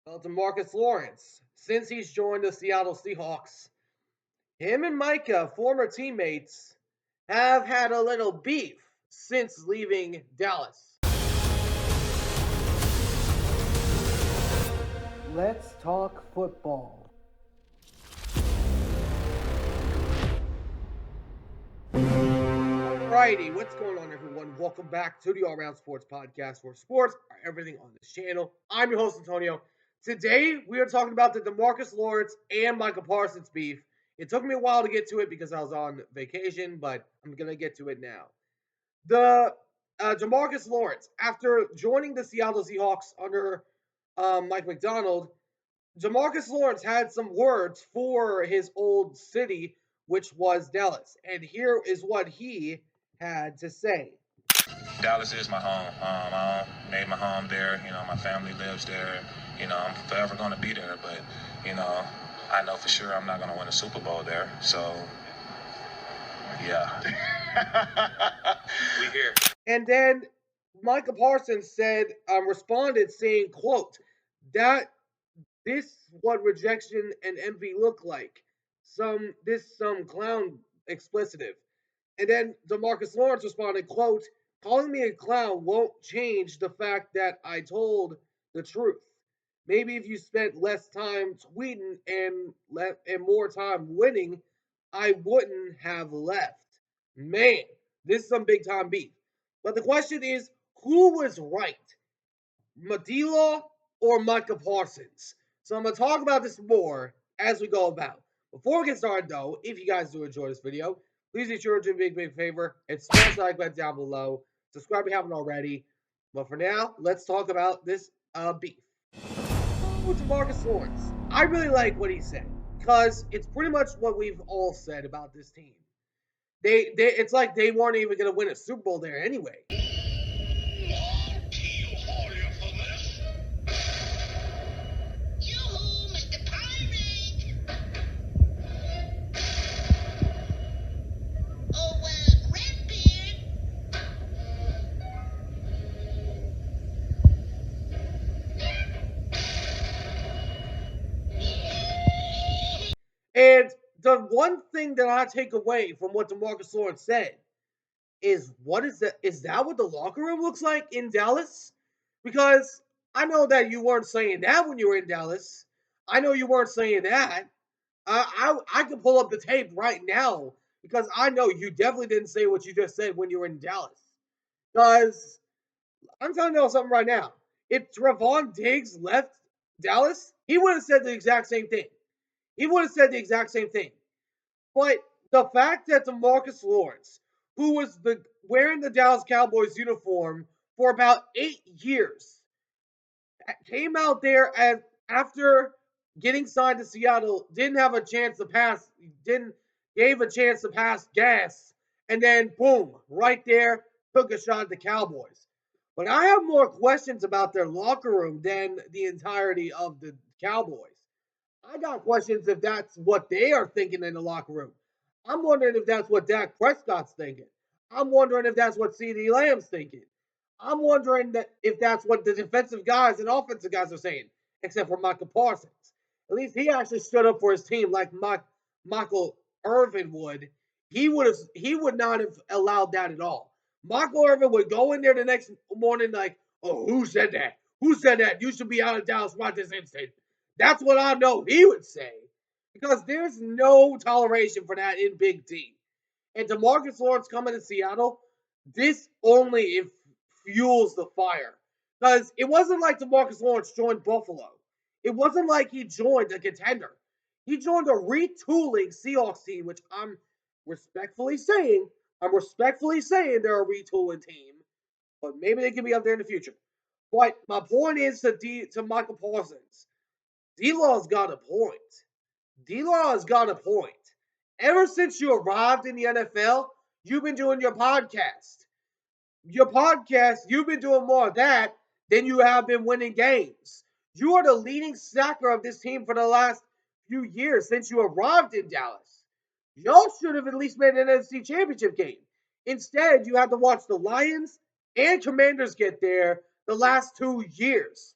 Well, Demarcus Lawrence, since he's joined the Seattle Seahawks, him and Micah, former teammates, have had a little beef since leaving Dallas. Let's talk football. Alrighty, what's going on, everyone? Welcome back to the All Around Sports Podcast, where sports are everything on this channel. I'm your host, Antonio. Today, we are talking about the Demarcus Lawrence and Micah Parsons beef. It took me a while to get to it because I was on vacation, but I'm going to get to it now. The Demarcus Lawrence, after joining the Seattle Seahawks under Mike McDonald, Demarcus Lawrence had some words for his old city, which was Dallas. And here is what he had to say. Dallas is my home. I made my home there. My family lives there. I'm forever going to be there. But, I know for sure I'm not going to win a Super Bowl there. So, yeah. We here. And then Micah Parsons responded saying, quote, that this what rejection and envy look like. Some clown explicitive. And then Demarcus Lawrence responded, quote, calling me a clown won't change the fact that I told the truth. Maybe if you spent less time tweeting and more time winning, I wouldn't have left. Man, this is some big time beef. But the question is, who was right? Madila or Micah Parsons? So I'm going to talk about this more as we go about. Before we get started, though, if you guys do enjoy this video, please be sure to do me a big favor and smash the like button down below. Subscribe if you haven't already. But for now, let's talk about this beef. With Demarcus Lawrence, I really like what he said because it's pretty much what we've all said about this team. It's like they weren't even going to win a Super Bowl there anyway. And the one thing that I take away from what Demarcus Lawrence said is what is that? Is that what the locker room looks like in Dallas? Because I know that you weren't saying that when you were in Dallas. I know you weren't saying that. I can pull up the tape right now because I know you definitely didn't say what you just said when you were in Dallas. Because I'm telling you something right now. If Trevon Diggs left Dallas, he would have said the exact same thing. He would have said the exact same thing. But the fact that Demarcus Lawrence, who was wearing the Dallas Cowboys uniform for about 8 years, came out there and after getting signed to Seattle, gave a chance to pass gas, and then boom, right there, took a shot at the Cowboys. But I have more questions about their locker room than the entirety of the Cowboys. I got questions if that's what they are thinking in the locker room. I'm wondering if that's what Dak Prescott's thinking. I'm wondering if that's what CeeDee Lamb's thinking. I'm wondering if that's what the defensive guys and offensive guys are saying, except for Micah Parsons. At least he actually stood up for his team like Michael Irvin would. He would not have allowed that at all. Michael Irvin would go in there the next morning like, oh, who said that? Who said that? You should be out of Dallas right this instant. That's what I know he would say. Because there's no toleration for that in Big T. And Demarcus Lawrence coming to Seattle, this only fuels the fire. Because it wasn't like Demarcus Lawrence joined Buffalo. It wasn't like he joined a contender. He joined a retooling Seahawks team, which I'm respectfully saying they're a retooling team. But maybe they can be up there in the future. But my point is to Michael Parsons. D-Law's got a point. D-Law has got a point. Ever since you arrived in the NFL, you've been doing your podcast. You've been doing more of that than you have been winning games. You are the leading sacker of this team for the last few years since you arrived in Dallas. Y'all should have at least made an NFC Championship game. Instead, you had to watch the Lions and Commanders get there the last 2 years.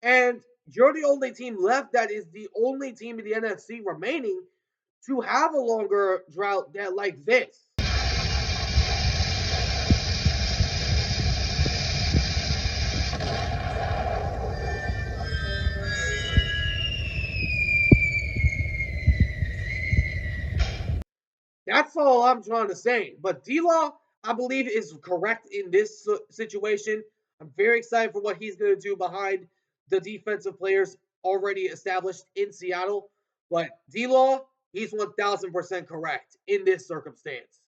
And you're the only team left that is the only team in the NFC remaining to have a longer drought that like this. That's all I'm trying to say. But D-Law, I believe, is correct in this situation. I'm very excited for what he's going to do behind the defensive players already established in Seattle. But D-Law, he's 1,000% correct in this circumstance.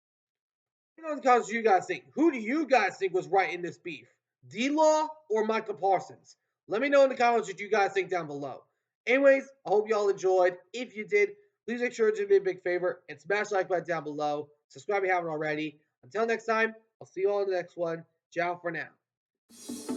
You know, the comments you guys think. Who do you guys think was right in this beef? D-Law or Micah Parsons? Let me know in the comments what you guys think down below. Anyways, I hope y'all enjoyed. If you did, please make sure to do me a big favor and smash the like button down below. Subscribe if you haven't already. Until next time, I'll see you all in the next one. Ciao for now.